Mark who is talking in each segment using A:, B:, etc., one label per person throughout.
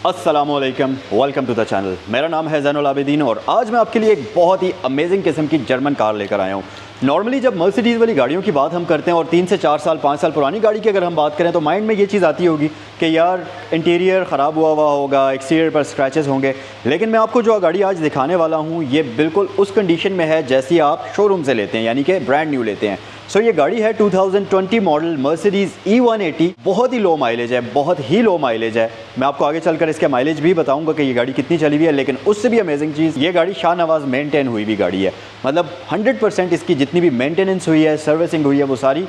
A: अस्सलामुअलैकुम, welcome to the channel. मेरा नाम है ज़ैनुल आबिदीन और आज मैं आपके लिए एक बहुत ही अमेजिंग किस्म की जर्मन कार लेकर आया हूँ। नॉर्मली जब मर्सिडीज़ वाली गाड़ियों की बात हम करते हैं और 3 से 4 साल 5 साल पुरानी गाड़ी की अगर हम बात करें तो माइंड में ये चीज़ आती होगी कि यार इंटीरियर ख़राब हुआ होगा, एक्सटीरियर पर स्क्रैचेस होंगे। लेकिन मैं आपको जो गाड़ी आज दिखाने वाला हूँ ये बिल्कुल उस कंडीशन में है जैसी आप शोरूम से लेते हैं, यानी कि ब्रांड न्यू लेते हैं। सो ये गाड़ी है 2020 मॉडल मर्सिडीज़ E180। बहुत ही लो माइलेज है, बहुत ही लो माइलेज है। मैं आपको आगे चलकर इसके माइलेज भी बताऊंगा कि ये गाड़ी कितनी चली हुई है। लेकिन उससे भी अमेजिंग चीज़, ये गाड़ी शाहनवाज मेंटेन हुई हुई गाड़ी है। मतलब 100% इसकी जितनी भी मेंटेनेंस हुई है, सर्विसिंग हुई है, वो सारी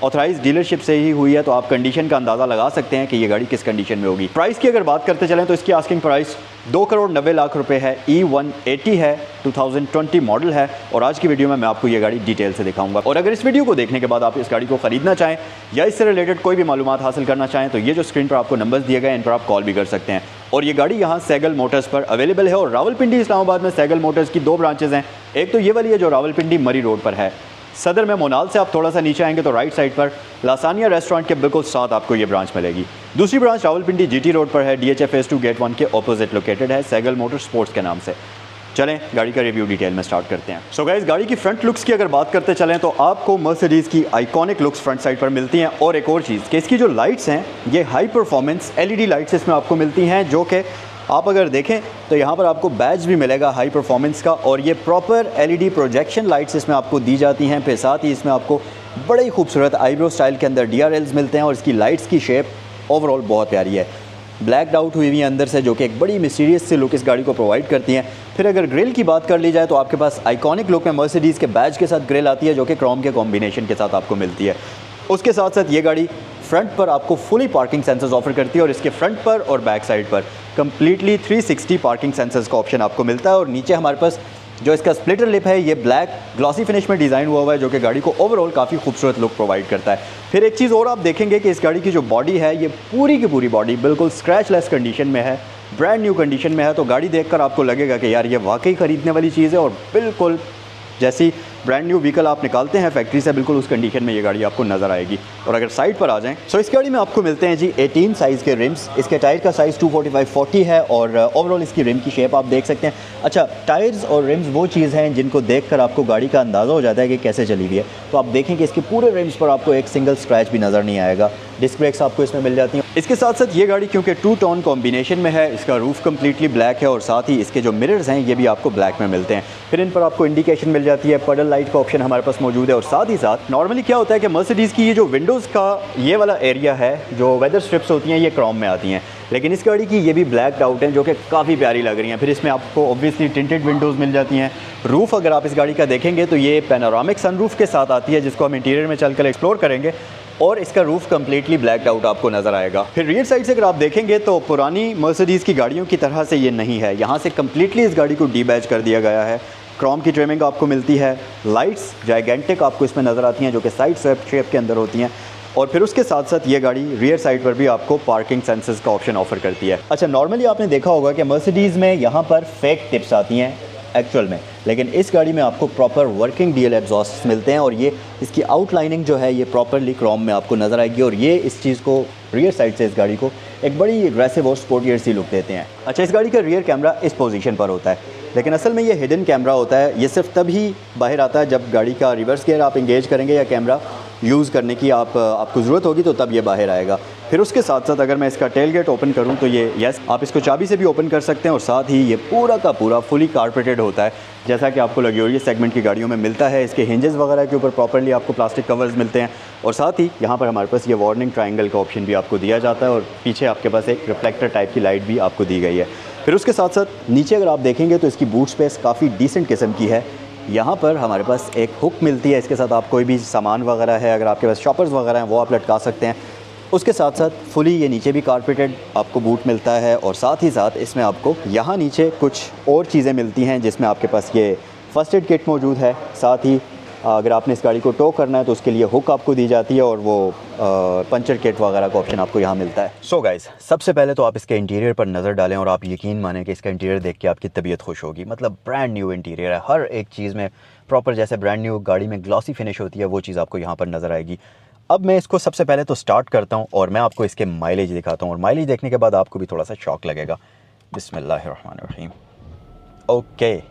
A: ऑथराइज डीलरशिप से ही हुई है। तो आप कंडीशन का अंदाज़ा लगा सकते हैं कि ये गाड़ी किस कंडीशन में होगी। प्राइस की अगर बात करते चलें तो इसकी आस्किंग प्राइस 2,90,00,000 रुपये है। E180 है, 2020 मॉडल है और आज की वीडियो में मैं आपको ये गाड़ी डिटेल से दिखाऊंगा। और अगर इस वीडियो को देखने के बाद आप इस गाड़ी को ख़रीदना चाहें या इससे रिलेटेड कोई भी मालूमात हासिल करना चाहें तो ये जो स्क्रीन पर आपको नंबर्स दिए गए इन पर आप कॉल भी कर सकते हैं। और ये गाड़ी यहाँ सैगल मोटर्स पर अवेलेबल है और रावलपिंडी इस्लामाबाद में सैगल मोटर्स की 2 ब्रांचेज़ हैं। एक तो ये वाली है जो रावलपिंडी मरी रोड पर है। सदर में मोनाल से आप थोड़ा सा नीचे आएंगे तो राइट साइड पर लासानिया रेस्टोरेंट के बिल्कुल साथ आपको ये ब्रांच मिलेगी। दूसरी ब्रांच रावलपिंडी GT रोड पर है, DHA फेज़ 2 गेट 1 के ऑपोजिट लोकेटेड है, सैगल मोटर स्पोर्ट्स के नाम से। चलें गाड़ी का रिव्यू डिटेल में स्टार्ट करते हैं। सो गाइस, गाड़ी की फ्रंट लुक्स की अगर बात करते चलें तो आपको मर्सिडीज़ की आइकॉनिक लुक्स फ्रंट साइड पर मिलती हैं। और एक और चीज़ कि इसकी जो लाइट्स हैं ये हाई परफॉर्मेंस LED लाइट्स इसमें आपको मिलती हैं, जो कि आप अगर देखें तो यहाँ पर आपको बैज भी मिलेगा हाई परफॉर्मेंस का। और ये प्रॉपर LED प्रोजेक्शन लाइट्स इसमें आपको दी जाती हैं। फिर साथ ही इसमें आपको बड़े ही खूबसूरत आईब्रो स्टाइल के अंदर DRLs मिलते हैं और इसकी लाइट्स की शेप ओवरऑल बहुत प्यारी है, ब्लैक आउट हुई हुई है अंदर से, जो कि एक बड़ी मिस्टीरियस सी लुक इस गाड़ी को प्रोवाइड करती हैं। फिर अगर ग्रिल की बात कर ली जाए तो आपके पास आइकॉनिक लुक में मर्सिडीज़ के बैज के साथ ग्रिल आती है, जो कि क्रोम के कॉम्बिनेशन के साथ आपको मिलती है। उसके साथ साथ ये गाड़ी फ्रंट पर आपको फुली पार्किंग सेंसर्स ऑफर करती है और इसके फ्रंट पर और बैक साइड पर कम्प्लीटली 360 पार्किंग सेंसर्स का ऑप्शन आपको मिलता है। और नीचे हमारे पास जो इसका स्प्लिटर लिप है ये ब्लैक ग्लॉसी फिनिश में डिज़ाइन हुआ है, जो कि गाड़ी को ओवरऑल काफ़ी खूबसूरत लुक प्रोवाइड करता है। फिर एक चीज़ और आप देखेंगे कि इस गाड़ी की जो बॉडी है ये पूरी की पूरी बॉडी बिल्कुल स्क्रैचलेस कंडीशन में है, ब्रांड न्यू कंडीशन में है। तो गाड़ी देखकर आपको लगेगा कि यार ये वाकई ख़रीदने वाली चीज़ है और बिल्कुल जैसी ब्रांड न्यू व्हीकल आप निकालते हैं फैक्ट्री से, बिल्कुल उस कंडीशन में ये गाड़ी आपको नज़र आएगी। और अगर साइड पर आ जाएं तो इस गाड़ी में आपको मिलते हैं जी 18 साइज़ के रिम्स। इसके टायर का साइज़ 245/40 है और ओवरऑल इसकी रिम की शेप आप देख सकते हैं। अच्छा, टायर्स और रिम्स वो चीज़ हैं जिनको देखकर आपको गाड़ी का अंदाज़ा हो जाता है कि कैसे चली हुई है। तो आप देखें कि इसके पूरे रिम्स पर आपको एक सिंगल स्क्रैच भी नज़र नहीं आएगा। डिस्क ब्रेक्स आपको इसमें मिल जाती हैं। इसके साथ साथ ये गाड़ी क्योंकि 2 टोन कॉम्बिनेशन में है, इसका रूफ कम्प्लीटली ब्लैक है और साथ ही इसके जो मिरर्स हैं ये भी आपको ब्लैक में मिलते हैं। फिर इन पर आपको इंडिकेशन मिल जाती है, पैडल लाइट का ऑप्शन हमारे पास मौजूद है। और साथ ही साथ नॉर्मली क्या होता है कि मर्सिडीज़ की ये जो विंडोज़ का ये वाला एरिया है, जो वेदर स्ट्रिप्स होती हैं ये क्रोम में आती हैं, लेकिन इस गाड़ी की ये भी ब्लैक आउट हैं, जो कि काफ़ी प्यारी लग रही हैं। फिर इसमें आपको ऑब्वियसली टिंटेड विंडोज़ मिल जाती हैं। रूफ़ अगर आप इस गाड़ी का देखेंगे तो ये पैनोरामिक सनरूफ़ के साथ आती है, जिसको हम इंटीरियर में चलकर एक्सप्लोर करेंगे। और इसका रूफ़ कम्प्लीटली ब्लैक आउट आपको नज़र आएगा। फिर रियर साइड से अगर आप देखेंगे तो पुरानी मर्सिडीज़ की गाड़ियों की तरह से ये नहीं है, यहाँ से कम्प्लीटली इस गाड़ी को डीबैज कर दिया गया है। क्रोम की ट्रिमिंग आपको मिलती है, लाइट्स जाइगेंटिक आपको इसमें नज़र आती हैं, जो कि साइड स्वेप्ट शेप के अंदर होती हैं। और फिर उसके साथ साथ ये गाड़ी रियर साइड पर भी आपको पार्किंग सेंसर्स का ऑप्शन ऑफर करती है। अच्छा, नॉर्मली आपने देखा होगा कि मर्सिडीज़ में यहाँ पर फेक टिप्स आती हैं एक्चुअल में, लेकिन इस गाड़ी में आपको प्रॉपर वर्किंग DL एग्जॉस्ट मिलते हैं और ये इसकी आउटलाइनिंग जो है ये प्रॉपरली क्रोम में आपको नज़र आएगी। और ये इस चीज़ को रियर साइड से इस गाड़ी को एक बड़ी एग्रेसिव और स्पोर्टियर सी लुक देते हैं। अच्छा, इस गाड़ी का रियर कैमरा इस पोजीशन पर होता है, लेकिन असल में ये हिडन कैमरा होता है। ये सिर्फ तभी बाहर आता है जब गाड़ी का रिवर्स गियर आप इंगेज करेंगे या कैमरा यूज़ करने की आपको ज़रूरत होगी, तो तब ये बाहर आएगा। फिर उसके साथ साथ अगर मैं इसका टेल गेट ओपन करूं तो ये यस, आप इसको चाबी से भी ओपन कर सकते हैं। और साथ ही ये पूरा का पूरा फुली कारपेटेड होता है, जैसा कि आपको लगी हो ये सेगमेंट की गाड़ियों में मिलता है। इसके हिंजेस वगैरह के ऊपर प्रॉपर्ली आपको प्लास्टिक कवर्स मिलते हैं। और साथ ही यहाँ पर हमारे पास ये वार्निंग ट्रायंगल का ऑप्शन भी आपको दिया जाता है और पीछे आपके पास एक रिफ्लेक्टर टाइप की लाइट भी आपको दी गई है। फिर उसके साथ साथ नीचे अगर आप देखेंगे तो इसकी बूट स्पेस काफ़ी डिसेंट किस्म की है। यहाँ पर हमारे पास एक हुक मिलती है, इसके साथ आप कोई भी सामान वगैरह है, अगर आपके पास शॉपर्स वगैरह हैं वो आप लटका सकते हैं। उसके साथ साथ फुली ये नीचे भी कारपेटेड आपको बूट मिलता है। और साथ ही साथ इसमें आपको यहाँ नीचे कुछ और चीज़ें मिलती हैं, जिसमें आपके पास ये फर्स्ट एड किट मौजूद है। साथ ही अगर आपने इस गाड़ी को टो करना है तो उसके लिए हुक आपको दी जाती है और वो पंचर किट वगैरह का ऑप्शन आपको यहाँ मिलता है। सो गाइस, सबसे पहले तो आप इसके इंटीरियर पर नज़र डालें और आप यकीन मानें कि इसका इंटीरियर देख के आपकी तबीयत खुश होगी। मतलब ब्रांड न्यू इंटीरियर है, हर एक चीज़ में प्रॉपर जैसे ब्रांड न्यू गाड़ी में ग्लॉसी फिनिश होती है वो चीज़ आपको यहाँ पर नज़र आएगी। अब मैं इसको सबसे पहले तो स्टार्ट करता हूँ और मैं आपको इसके माइलेज दिखाता हूँ, और माइलेज देखने के बाद आपको भी थोड़ा सा शॉक लगेगा। बिस्मिल्लाहिर्रहमानिर्रहीम। ओके,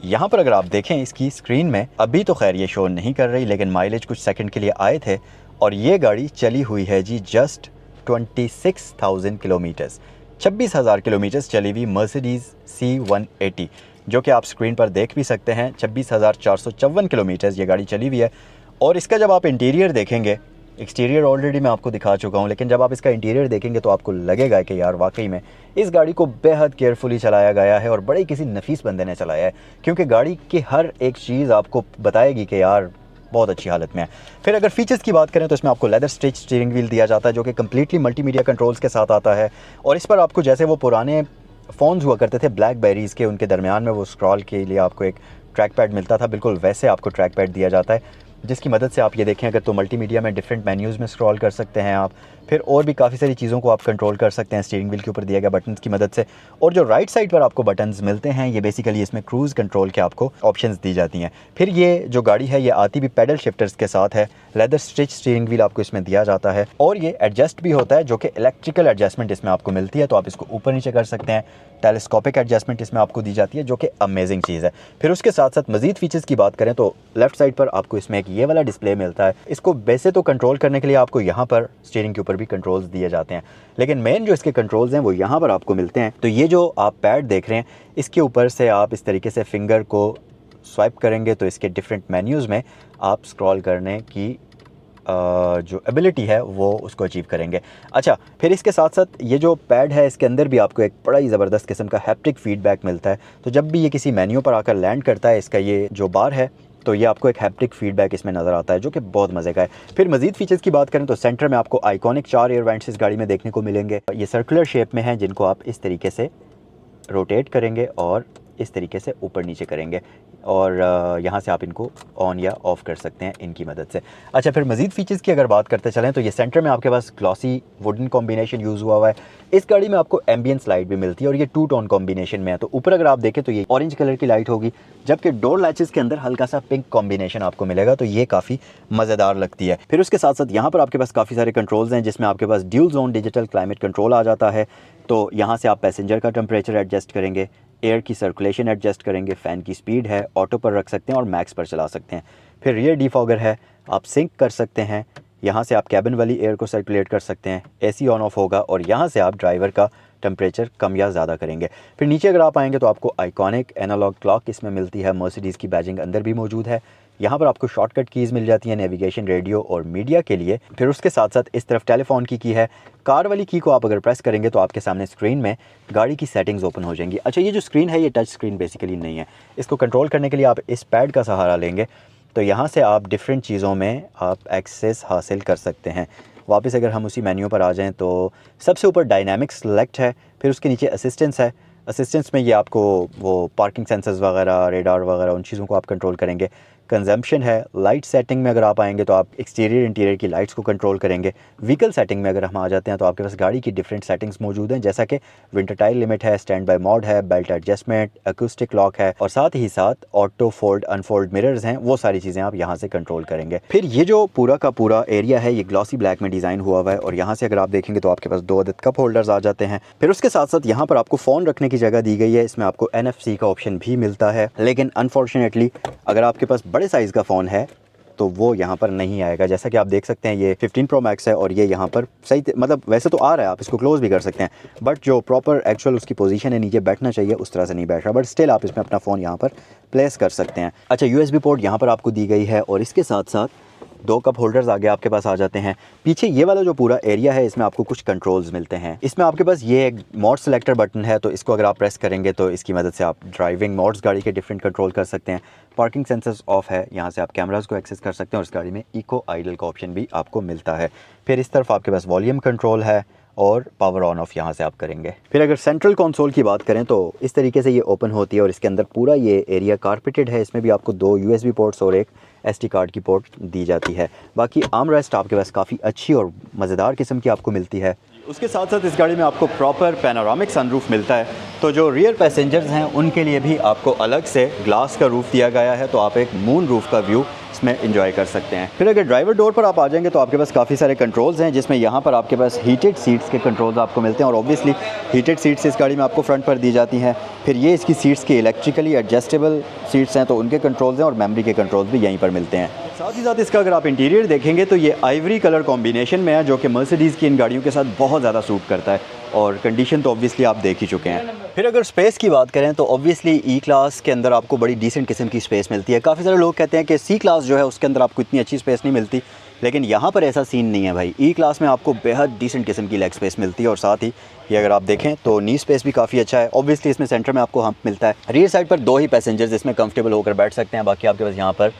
A: यहाँ पर अगर आप देखें इसकी स्क्रीन में, अभी तो खैर ये शो नहीं कर रही, लेकिन माइलेज कुछ सेकंड के लिए आए थे, और ये गाड़ी चली हुई है जी जस्ट 26,000 किलोमीटर्स, 26,000 किलोमीटर्स चली हुई मर्सिडीज़ C180, जो कि आप स्क्रीन पर देख भी सकते हैं। 26,454 किलोमीटर्स ये गाड़ी चली हुई है। और इसका जब आप इंटीरियर देखेंगे, एक्सटीरियर ऑलरेडी मैं आपको दिखा चुका हूँ, लेकिन जब आप इसका इंटीरियर देखेंगे तो आपको लगेगा कि यार वाकई में इस गाड़ी को बेहद केयरफुली चलाया गया है और बड़े किसी नफीस बंदे ने चलाया है, क्योंकि गाड़ी की हर एक चीज़ आपको बताएगी कि यार बहुत अच्छी हालत में है। फिर अगर फीचर्स की बात करें तो इसमें आपको लेदर स्टिच स्टीयरिंग व्हील दिया जाता है, जो कि कम्प्लीटली मल्टीमीडिया कंट्रोल्स के साथ आता है। और इस पर आपको जैसे वो पुराने फ़ोन्स हुआ करते थे ब्लैकबेरीज़ के, उनके दरमियान में वो स्क्रॉल के लिए आपको एक ट्रैक पैड मिलता था, बिल्कुल वैसे आपको ट्रैक पैड दिया जाता है, जिसकी मदद से आप ये देखें अगर तो मल्टीमीडिया में डिफरेंट मेन्यूज़ में स्क्रॉल कर सकते हैं आप। फिर और भी काफ़ी सारी चीज़ों को आप कंट्रोल कर सकते हैं स्टीयरिंग व्हील के ऊपर दिए गए बटन्स की मदद से। और जो राइट साइड पर आपको बटन्स मिलते हैं, ये बेसिकली इसमें क्रूज़ कंट्रोल के आपको ऑप्शंस दी जाती हैं। फिर ये जो गाड़ी है ये आती भी पैडल शिफ्टर्स के साथ है, लेदर स्टिच स्टीयरिंग व्हील आपको इसमें दिया जाता है, और ये एडजस्ट भी होता है, जो कि इलेक्ट्रिकल एडजस्टमेंट इसमें आपको मिलती है, तो आप इसको ऊपर नीचे कर सकते हैं। टेलीस्कोपिक एडजस्टमेंट इसमें आपको दी जाती है, जो कि अमेजिंग चीज़ है। फिर उसके साथ साथ मज़ीद फीचर्स की बात करें तो लेफ्ट साइड पर आपको इसमें एक ये वाला डिस्प्ले मिलता है। इसको वैसे तो कंट्रोल करने के लिए आपको यहाँ पर स्टीयरिंग के ऊपर भी कंट्रोल्स दिए जाते हैं, लेकिन मेन जो इसके कंट्रोल्स हैं वो यहाँ पर आपको मिलते हैं। तो ये जो आप पैड देख रहे हैं, इसके ऊपर से आप इस तरीके से फिंगर को स्वाइप करेंगे तो इसके डिफरेंट मेन्यूज़ में आप स्क्रॉल करने की जो एबिलिटी है वो उसको अचीव करेंगे। अच्छा, फिर इसके साथ साथ ये जो पैड है इसके अंदर भी आपको एक बड़ा ही ज़बरदस्त किस्म का हैप्टिक फीडबैक मिलता है। तो जब भी ये किसी मेन्यू पर आकर लैंड करता है, इसका ये जो बार है, तो ये आपको एक हैप्टिक फीडबैक इसमें नज़र आता है, जो कि बहुत मज़े का है। फिर मज़ीद फीचर्स की बात करें तो सेंटर में आपको आइकॉनिक 4 एयर वेंट्स इस गाड़ी में देखने को मिलेंगे। ये सर्कुलर शेप में हैं, जिनको आप इस तरीके से रोटेट करेंगे और इस तरीके से ऊपर नीचे करेंगे, और यहाँ से आप इनको ऑन या ऑफ़ कर सकते हैं इनकी मदद से। अच्छा, फिर मज़ीद फीचर्स की अगर बात करते चलें तो ये सेंटर में आपके पास ग्लॉसी वुडन कॉम्बिनेशन यूज़ हुआ है। इस गाड़ी में आपको एम्बियंस लाइट भी मिलती है, और ये 2 टोन कॉम्बिनेशन में है। तो ऊपर अगर आप देखें तो ये ऑरेंज कलर की लाइट होगी, जबकि डोर लैचेस के अंदर हल्का सा पिंक कॉम्बिनेशन आपको मिलेगा, तो ये काफ़ी मज़ेदार लगती है। फिर उसके साथ साथ यहाँ पर आपके पास काफ़ी सारे कंट्रोल्स हैं, जिसमें आपके पास dual zone digital climate control आ जाता है। तो यहाँ से आप पैसेंजर का टेम्परेचर एडजस्ट करेंगे, एयर की सर्कुलेशन एडजस्ट करेंगे, फ़ैन की स्पीड है ऑटो पर रख सकते हैं और मैक्स पर चला सकते हैं। फिर रियर डिफॉगर है, आप सिंक कर सकते हैं, यहाँ से आप कैबिन वाली एयर को सर्कुलेट कर सकते हैं, एसी ऑन ऑफ होगा, और यहाँ से आप ड्राइवर का टेम्परेचर कम या ज़्यादा करेंगे। फिर नीचे अगर आप आएंगे तो आपको आइकॉनिक एनालॉग क्लॉक इसमें मिलती है, मर्सिडीज़ की बैजिंग अंदर भी मौजूद है। यहाँ पर आपको शॉर्टकट कीज़ मिल जाती हैं नेविगेशन, रेडियो और मीडिया के लिए। फिर उसके साथ साथ इस तरफ टेलीफोन की है। कार वाली की को आप अगर प्रेस करेंगे तो आपके सामने स्क्रीन में गाड़ी की सेटिंग्स ओपन हो जाएंगी। अच्छा, ये जो स्क्रीन है ये टच स्क्रीन बेसिकली नहीं है, इसको कंट्रोल करने के लिए आप इस पैड का सहारा लेंगे, तो यहाँ से आप डिफरेंट चीज़ों में आप एक्सेस हासिल कर सकते हैं। वापस अगर हम उसी मेन्यू पर आ जाएँ तो सबसे ऊपर डायनामिक सेलेक्ट है, फिर उसके नीचे असिस्टेंस है। असिस्टेंस में ये आपको वो पार्किंग सेंसर्स वगैरह, रेडार वगैरह, उन चीज़ों को आप कंट्रोल करेंगे। कंजम्पशन है। लाइट सेटिंग में अगर आप आएंगे तो आप एक्सटीरियर इंटीरियर की लाइट्स को कंट्रोल करेंगे। व्हीकल सेटिंग में अगर हम आ जाते हैं तो आपके पास गाड़ी की डिफरेंट सेटिंग्स मौजूद हैं, जैसा कि विंटर टायर लिमिट है, स्टैंड बाय मोड है, बेल्ट एडजस्टमेंट, अकूस्टिक लॉक है, और साथ ही साथ ऑटो फोल्ड अनफोल्ड मिरर्स हैं। वो सारी चीज़ें आप यहाँ से कंट्रोल करेंगे। फिर ये जो पूरा का पूरा एरिया है ये ग्लॉसी ब्लैक में डिज़ाइन हुआ हुआ है, और यहाँ से अगर आप देखेंगे तो आपके पास 2 अदद कप होल्डर्स आ जाते हैं। फिर उसके साथ साथ यहाँ पर आपको फ़ोन रखने की जगह दी गई है। इसमें आपको NFC का ऑप्शन भी मिलता है, लेकिन अनफॉर्चुनेटली अगर आपके पास बड़े साइज़ का फ़ोन है तो वो यहाँ पर नहीं आएगा। जैसा कि आप देख सकते हैं ये 15 Pro Max है, और ये यहाँ पर सही मतलब वैसे तो आ रहा है, आप इसको क्लोज़ भी कर सकते हैं, बट जो प्रॉपर एक्चुअल उसकी पोजीशन है नीचे बैठना चाहिए उस तरह से नहीं बैठ रहा, बट स्टिल आप इसमें अपना फ़ोन यहाँ पर प्लेस कर सकते हैं। अच्छा, USB पोर्ट यहाँ पर आपको दी गई है, और इसके साथ साथ 2 कप होल्डर्स आगे आपके पास आ जाते हैं। पीछे ये वाला जो पूरा एरिया है इसमें आपको कुछ कंट्रोल्स मिलते हैं। इसमें आपके पास ये एक मोड सेलेक्टर बटन है, तो इसको अगर आप प्रेस करेंगे तो इसकी मदद से आप ड्राइविंग मोड्स गाड़ी के डिफरेंट कंट्रोल कर सकते हैं। पार्किंग सेंसर्स ऑफ है, यहाँ से आप कैमरास को एक्सेस कर सकते हैं, और इस गाड़ी में इको आइडल का ऑप्शन भी आपको मिलता है। फिर इस तरफ आपके पास वॉल्यूम कंट्रोल है, और पावर ऑन ऑफ यहाँ से आप करेंगे। फिर अगर सेंट्रल कंसोल की बात करें तो इस तरीके से ये ओपन होती है, और इसके अंदर पूरा ये एरिया कारपेटेड है। इसमें भी आपको 2 USB पोर्ट्स और एक SD कार्ड की पोर्ट दी जाती है। बाकी आर्म रेस्ट आपके पास काफ़ी अच्छी और मज़ेदार किस्म की आपको मिलती है। उसके साथ साथ इस गाड़ी में आपको प्रॉपर पैनोरामिक सनरूफ मिलता है, तो जो रियर पैसेंजर्स हैं उनके लिए भी आपको अलग से ग्लास का रूफ़ दिया गया है, तो आप एक मून रूफ़ का व्यू लुक्स में इंजॉय कर सकते हैं। फिर अगर ड्राइवर डोर पर आप आ जाएंगे तो आपके पास काफ़ी सारे कंट्रोल्स हैं, जिसमें यहाँ पर आपके पास हीटेड सीट्स के कंट्रोल्स आपको मिलते हैं और ऑब्वियसली हीटेड सीट्स इस गाड़ी में आपको फ्रंट पर दी जाती हैं। फिर ये इसकी सीट्स की इलेक्ट्रिकली एडजस्टेबल सीट्स हैं तो उनके कंट्रोल्स हैं और मेमोरी के कंट्रोल्स भी यहीं पर मिलते हैं। साथ ही साथ इसका अगर आप इंटीरियर देखेंगे तो ये आइवरी कलर कॉम्बिनेशन में है, जो कि मर्सिडीज़ की इन गाड़ियों के साथ बहुत ज़्यादा सूट करता है और कंडीशन तो ऑब्वियसली आप देख ही चुके हैं। फिर अगर स्पेस की बात करें तो ऑब्वियसली ई क्लास के अंदर आपको बड़ी डिसेंट किस्म की स्पेस मिलती है। काफ़ी सारे लोग कहते हैं कि सी क्लास जो है उसके अंदर आपको इतनी अच्छी स्पेस नहीं मिलती, लेकिन यहाँ पर ऐसा सीन नहीं है भाई। ई क्लास में आपको बेहद डिसेंट किस्म की लेग स्पेस मिलती है और साथ ही ये अगर आप देखें तो नी स्पेस भी काफ़ी अच्छा है। ऑब्वियसली इसमें सेंटर में आपको हम्प मिलता है। रियर साइड पर 2 ही पैसेंजर्स इसमें कंफर्टेबल होकर बैठ सकते हैं। बाकी आपके पास यहाँ पर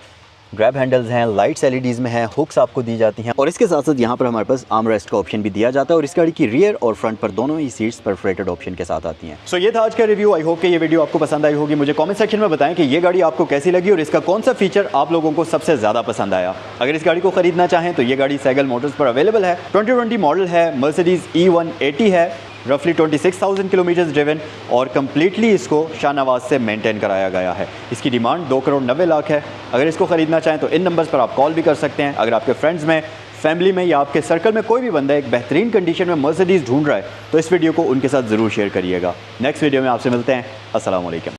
A: ग्रैब हैंडल्स हैं, लाइट्स एलईडीज़ में हैं, हुक्स आपको दी जाती हैं और इसके साथ साथ यहाँ पर हमारे पास आर्म रेस्ट का ऑप्शन भी दिया जाता है और इस गाड़ी की रियर और फ्रंट पर दोनों ही सीट्स परफोरेटेड ऑप्शन के साथ आती हैं। सो ये था आज का रिव्यू। आई होप कि ये वीडियो आपको पसंद आई होगी। मुझे कमेंट सेक्शन में बताएं कि ये गाड़ी आपको कैसी लगी और इसका कौन सा फीचर आप लोगों को सबसे ज़्यादा पसंद आया। अगर इस गाड़ी को खरीदना चाहें तो ये गाड़ी सैगल मोटर्स पर अवेलेबल है। 2020 मॉडल है, मर्सिडीज़ E180 है, रफली 26,000 किलोमीटर्स ड्रिवन और कम्प्लीटली इसको शाहनवाज से मेंटेन कराया गया है। इसकी डिमांड 2,90,00,000 है। अगर इसको ख़रीदना चाहें तो इन नंबर्स पर आप कॉल भी कर सकते हैं। अगर आपके फ्रेंड्स में, फैमिली में या आपके सर्कल में कोई भी बंदा एक बेहतरीन कंडीशन में मर्सिडीज़ ढूंढ रहा है तो इस वीडियो को उनके साथ ज़रूर शेयर करिएगा। नेक्स्ट वीडियो में आपसे मिलते हैं। अस्सलाम वालेकुम।